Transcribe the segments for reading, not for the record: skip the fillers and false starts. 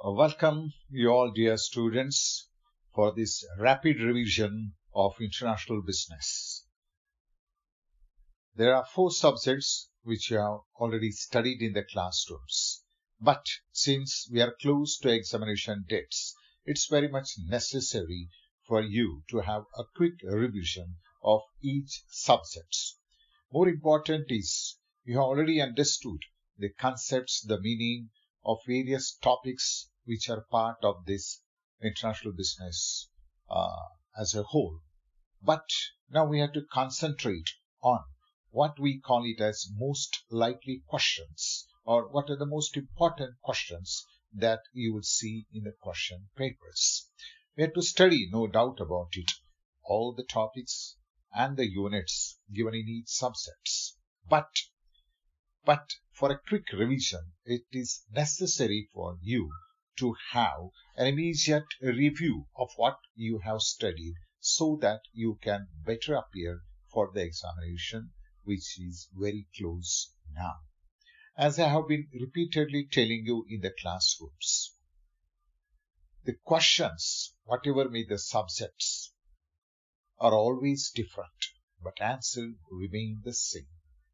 Welcome you all dear students for this rapid revision of international business. There are 4 subjects which you have already studied in the classrooms. But since we are close to examination dates, it's very much necessary for you to have a quick revision of each subject. More important is you have already understood the concepts, the meaning of various topics which are part of this international business as a whole. But now we have to concentrate on what we call it as most likely questions, or what are the most important questions that you will see in the question papers. We have to study, no doubt about it, all the topics and the units given in each subjects. But for a quick revision, it is necessary for you to have an immediate review of what you have studied so that you can better appear for the examination, which is very close now. As I have been repeatedly telling you in the classrooms, the questions, whatever may the subjects, are always different, but answer remain the same.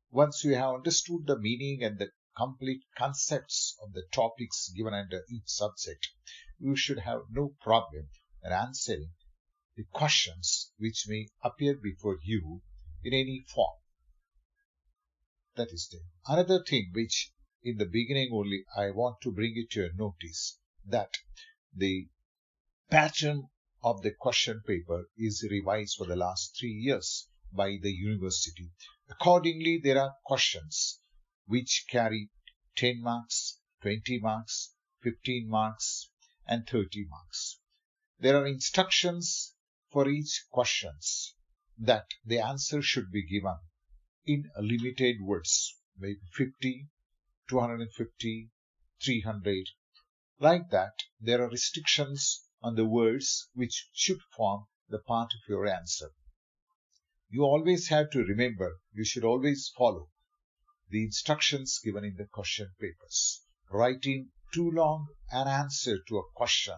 Once you have understood the meaning and the complete concepts of the topics given under each subject, you should have no problem in answering the questions which may appear before you in any form. That is there. Another thing which in the beginning only I want to bring it to your notice, that the pattern of the question paper is revised for the last 3 years by the university. Accordingly, there are questions which carry 10 marks, 20 marks, 15 marks, and 30 marks. There are instructions for each questions that the answer should be given in limited words, maybe 50, 250, 300. Like that, there are restrictions on the words which should form the part of your answer. You always have to remember, you should always follow the instructions given in the question papers. Writing too long an answer to a question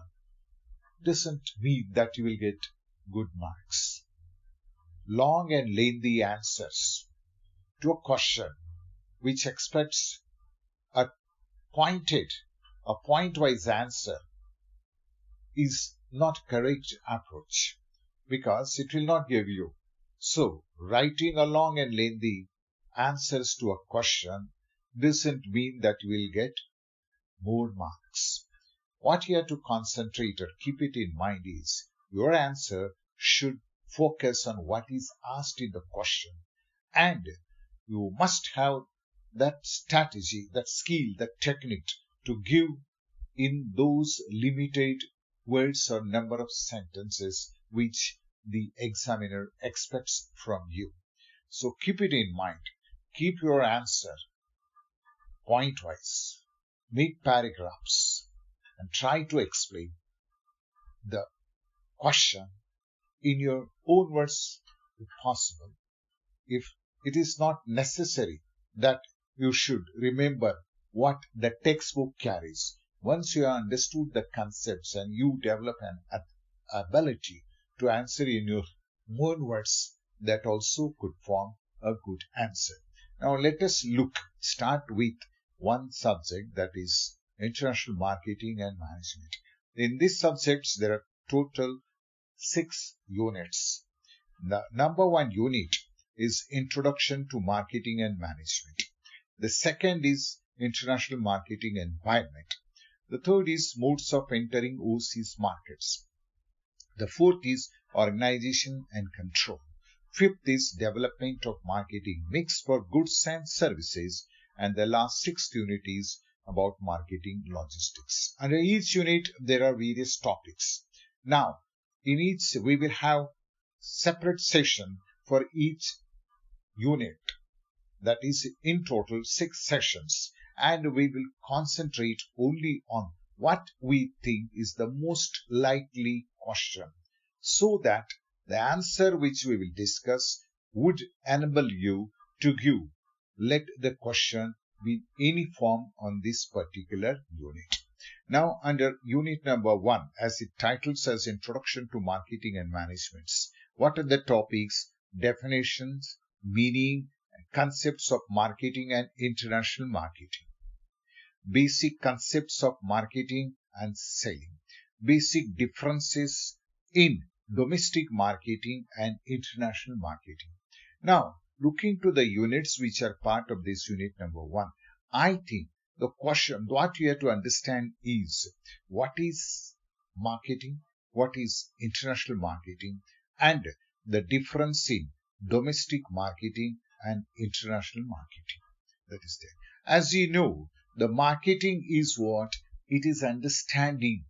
doesn't mean that you will get good marks. Long and lengthy answers to a question which expects a point-wise answer is not correct approach, because it will not give you. So, writing a long and lengthy answers to a question doesn't mean that you will get more marks. What you have to concentrate or keep it in mind is your answer should focus on what is asked in the question, and you must have that strategy, that skill, that technique to give in those limited words or number of sentences which the examiner expects from you. So keep it in mind. Keep your answer point-wise. Make paragraphs and try to explain the question in your own words if possible. If it is not necessary that you should remember what the textbook carries, once you have understood the concepts and you develop an ability to answer in your own words, that also could form a good answer. Now let us start with one subject, that is international marketing and management. In these subjects there are total 6 units. The number 1 unit is Introduction to Marketing and Management. The second is International Marketing Environment. The third is Modes of Entering Overseas Markets. The fourth is Organization and Control. Fifth is Development of Marketing Mix for Goods and Services. And the last 6th unit is about Marketing Logistics. Under each unit there are various topics. Now, in each we will have separate session for each unit. That is in total 6 sessions. And we will concentrate only on what we think is the most likely question, so that the answer which we will discuss would enable you to give, let the question be in any form on this particular unit. Now, under unit number 1, as it titles as Introduction to Marketing and Management, what are the topics, definitions, meaning, and concepts of marketing and international marketing? Basic concepts of marketing and selling. Basic differences in domestic marketing and international marketing. Now, looking to the units which are part of this unit number 1, I think the question what you have to understand is what is marketing, what is international marketing, and the difference in domestic marketing and international marketing. That is there. As you know, the marketing is what? It is understanding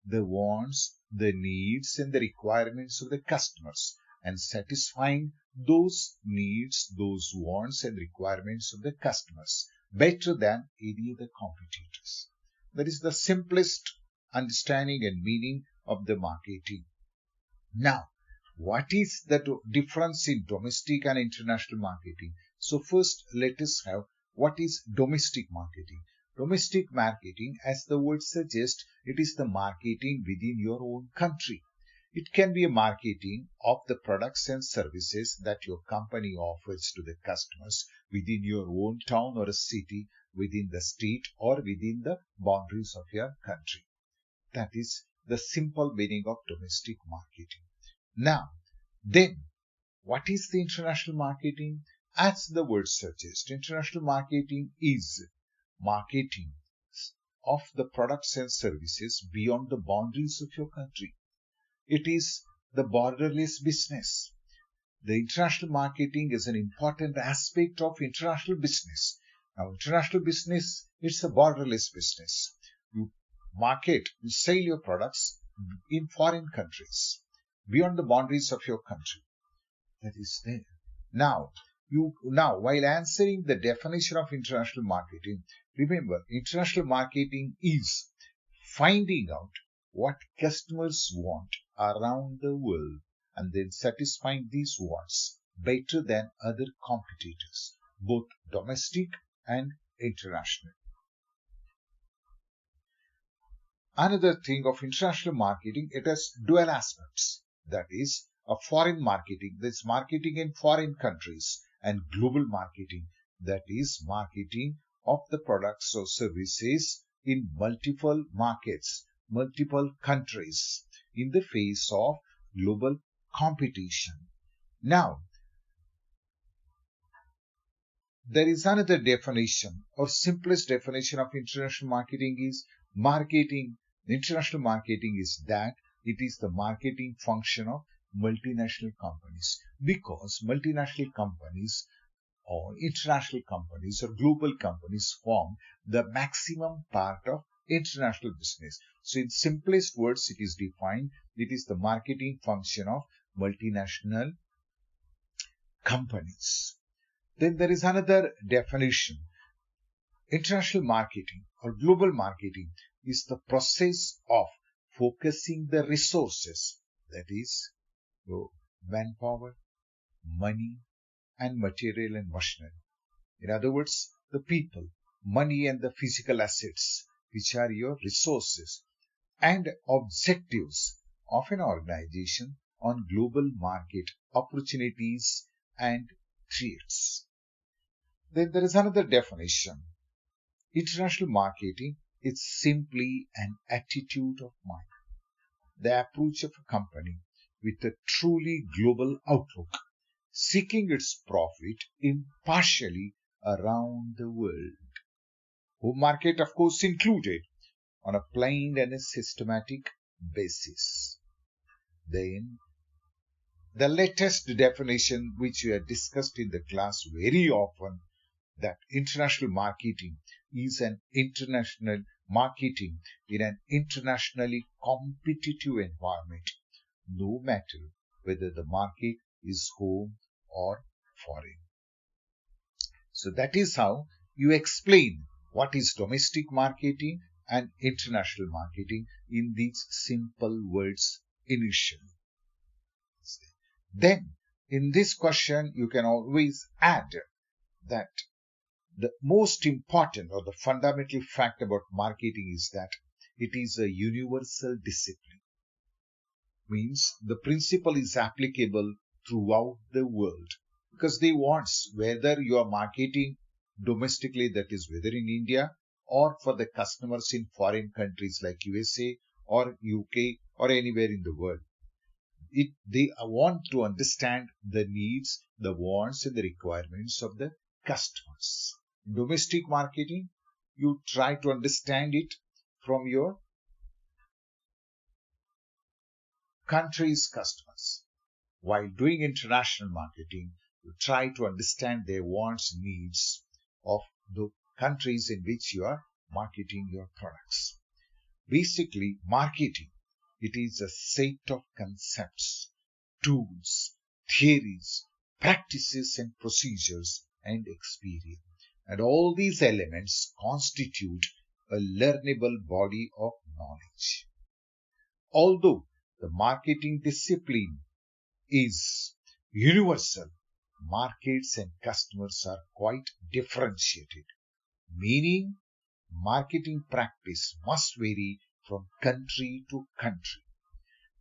the wants, the needs, and the requirements of the customers and satisfying those needs, those wants, and requirements of the customers better than any other competitors. That is the simplest understanding and meaning of the marketing. Now, what is the difference in domestic and international marketing? So first, let us have what is domestic marketing. Domestic marketing, as the word suggests, it is the marketing within your own country. It can be a marketing of the products and services that your company offers to the customers within your own town or a city, within the state or within the boundaries of your country. That is the simple meaning of domestic marketing. Now, then, what is the international marketing? As the word suggests, international marketing is marketing of the products and services beyond the boundaries of your country. It is the borderless business. The international marketing is an important aspect of international business. Now, international business, it's a borderless business. You market, you sell your products in foreign countries, beyond the boundaries of your country. That is there. Now, while answering the definition of international marketing, remember, international marketing is finding out what customers want around the world and then satisfying these wants better than other competitors, both domestic and international. Another thing of international marketing, it has dual aspects. That is, a foreign marketing, that's marketing in foreign countries, and global marketing, that is marketing of the products or services in multiple markets, multiple countries in the face of global competition. Now, there is another definition or simplest definition of international marketing is marketing. International marketing is that it is the marketing function of multinational companies, because multinational companies or international companies or global companies form the maximum part of international business. So in simplest words, it is defined, it is the marketing function of multinational companies. Then there is another definition. International marketing or global marketing is the process of focusing the resources, that is manpower, money, and material and machinery. In other words, the people, money, and the physical assets, which are your resources and objectives of an organization on global market opportunities and threats. Then there is another definition. International marketing is simply an attitude of mind, the approach of a company with a truly global outlook, seeking its profit impartially around the world. Home market, of course, included on a planned and a systematic basis. Then, the latest definition which we have discussed in the class very often, that international marketing is an international marketing in an internationally competitive environment, no matter whether the market is home or foreign. So that is how you explain what is domestic marketing and international marketing in these simple words initially. Then in this question you can always add that the most important or the fundamental fact about marketing is that it is a universal discipline. Means the principle is applicable throughout the world, because they want, whether you are marketing domestically, that is whether in India, or for the customers in foreign countries like USA or UK or anywhere in the world, they want to understand the needs, the wants and the requirements of the customers. Domestic marketing, you try to understand it from your country's customers. While doing international marketing, you try to understand their wants, needs of the countries in which you are marketing your products. Basically, marketing, it is a set of concepts, tools, theories, practices and procedures and experience. And all these elements constitute a learnable body of knowledge. Although the marketing discipline is universal, markets and customers are quite differentiated, meaning marketing practice must vary from country to country.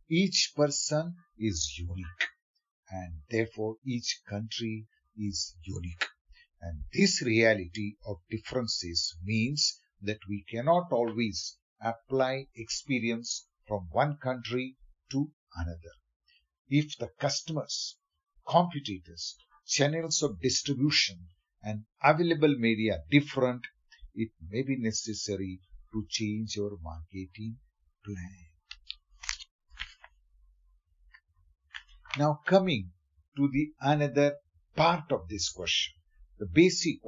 Each person is unique, and therefore each country is unique. And this reality of differences means that we cannot always apply experience from one country to another. If the customers, competitors, channels of distribution and available media are different, it may be necessary to change your marketing plan. Now coming to the another part of this question, the basic,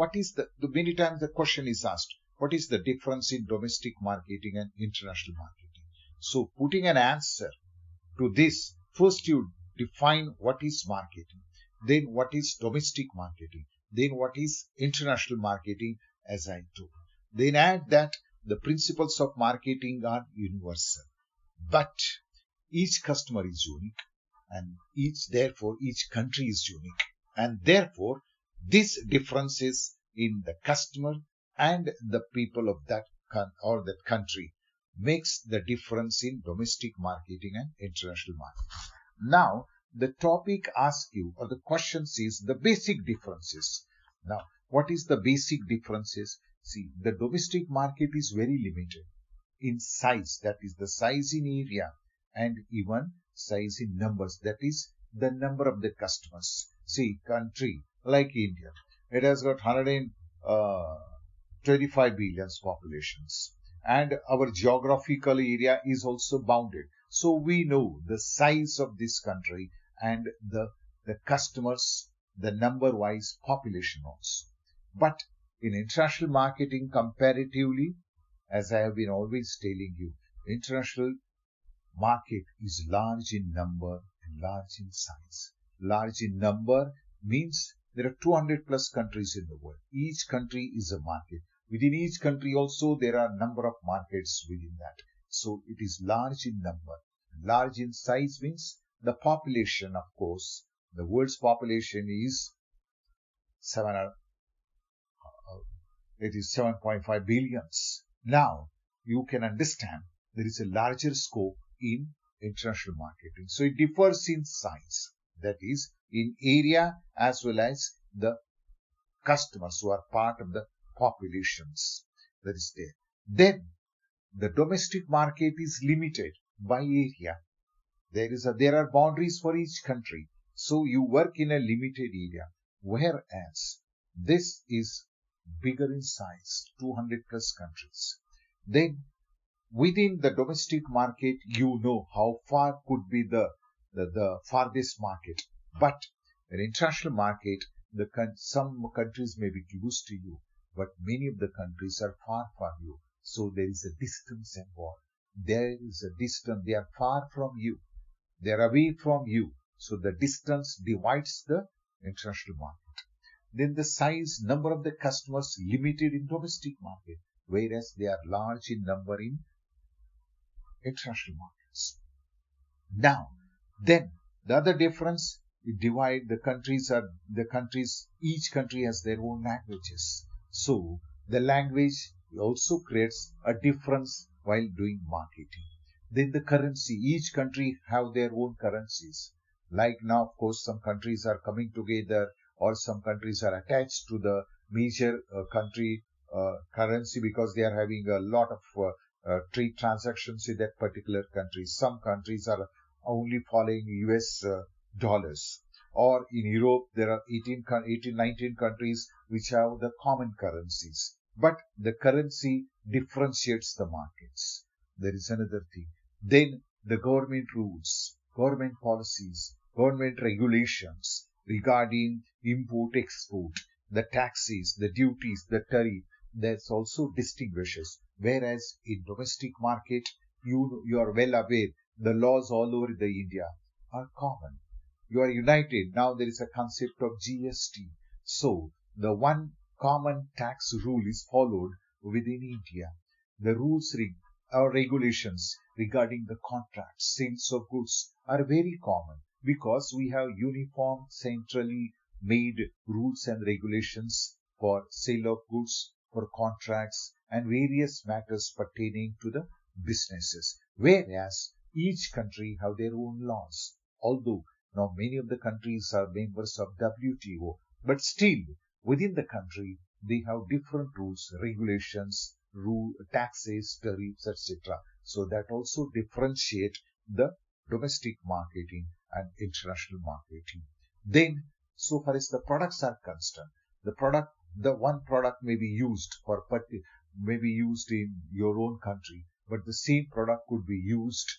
many times the question is asked, what is the difference in domestic marketing and international marketing? So putting an answer to this, first you define what is marketing, then what is domestic marketing, then what is international marketing, as I told. Then add that the principles of marketing are universal, but each customer is unique, and therefore each country is unique, and therefore these differences in the customer and the people of that country makes the difference in domestic marketing and international marketing. Now the topic asks you, or the question is the basic differences. Now what is the basic differences? See, the domestic market is very limited in size, that is the size in area, and even size in numbers, that is the number of the customers. See, country like India, it has got 125 billion populations, and our geographical area is also bounded. So we know the size of this country and the customers, the number wise population also. But in international marketing, comparatively, as I have been always telling you, international market is large in number and large in size. Large in number means there are 200 plus countries in the world. Each country is a market. Within each country also there are a number of markets within that. So it is large in number. Large in size means the population, of course, the world's population is 7.5 billions. Now you can understand there is a larger scope in international marketing. So it differs in size, that is in area as well as the customers who are part of the populations that is there. Then the domestic market is limited by area. There are boundaries for each country. So you work in a limited area, whereas this is bigger in size, 200 plus countries. Then within the domestic market, you know how far could be the farthest market. But in international market, some countries may be close to you, but many of the countries are far from you. So there is a distance involved. There is a distance. They are far from you. They are away from you. So the distance divides the international market. Then the size, number of the customers limited in domestic market, whereas they are large in number in international markets. Now, then the other difference, you divide the countries, each country has their own languages. So the language also creates a difference while doing marketing. Then the currency, each country have their own currencies. Like now, of course, some countries are coming together or some countries are attached to the major country currency because they are having a lot of trade transactions in that particular country. Some countries are only following US dollars. Or in Europe, there are 19 countries which have the common currencies. But the currency differentiates the markets. There is another thing. Then the government rules, government policies, government regulations regarding import, export, the taxes, the duties, the tariff, that's also distinguishes. Whereas in domestic market, you are well aware the laws all over the India are common. You are united. Now there is a concept of GST. So the one common tax rule is followed within India. The rules or regulations regarding the contracts, sales of goods are very common because we have uniform, centrally made rules and regulations for sale of goods, for contracts, and various matters pertaining to the businesses. Whereas each country have their own laws. Although now many of the countries are members of WTO, but still within the country they have different rules, regulations, taxes, tariffs, etc. So that also differentiate the domestic marketing and international marketing. Then, so far as the products are concerned, the one product may be used in your own country, but the same product could be used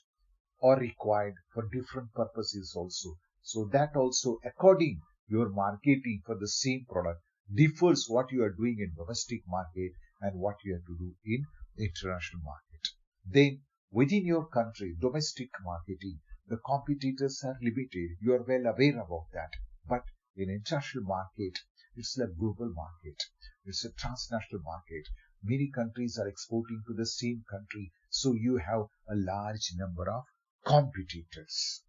or required for different purposes also. So that also, according your marketing for the same product differs what you are doing in domestic market and what you have to do in international market. Then within your country, domestic marketing, the competitors are limited. You are well aware about that. But in international market, it's a global market. It's a transnational market. Many countries are exporting to the same country. So you have a large number of competitors.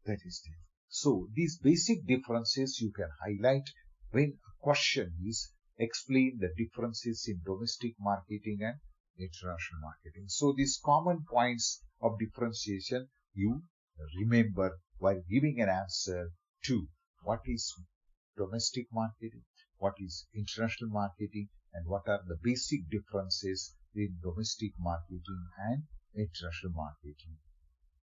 That is it. So these basic differences you can highlight when a question is explain the differences in domestic marketing and international marketing. So these common points of differentiation you remember while giving an answer to what is domestic marketing, what is international marketing, and what are the basic differences in domestic marketing and international marketing.